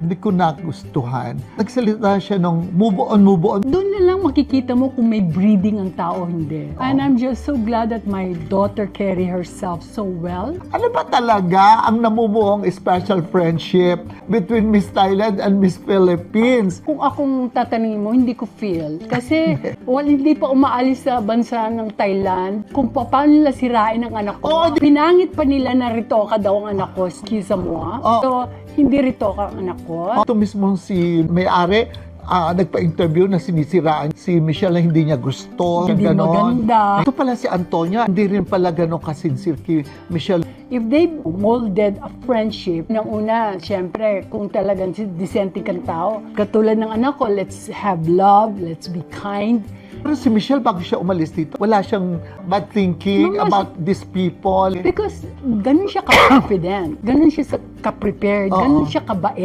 Hindi ko nagustuhan. Nagsalita siya ng move on. Doon na lang makikita mo kung may breeding ang tao, hindi. And I'm just so glad that my daughter carry herself so well. Ano ba talaga ang namumuong special friendship between Miss Thailand and Miss Philippines? Kung akong tatanungin mo, hindi ko feel. Kasi hindi pa umaalis sa bansa ng Thailand kung paano nila sirain ang anak ko. Pinangit pa nila na Ritoka daw ang anak ko, excuse mo. So, hindi Ritoka ang anak ko. Ito mismo si may-ari, nagpa-interview na sinisiraan si Michelle na hindi niya gusto. Hindi maganda. Ito pala si Antonia, hindi rin pala gano'ng kasinsir kay Michelle. If they molded a friendship, nang una, syempre, kung talagang dissenting kang tao, katulad ng anak ko, let's have love, let's be kind. Pero si Michelle, bago siya umalis dito, wala siyang bad thinking about these people. Because ganun siya ka-confident, ganun siya ka-prepared, ganun siya kabait.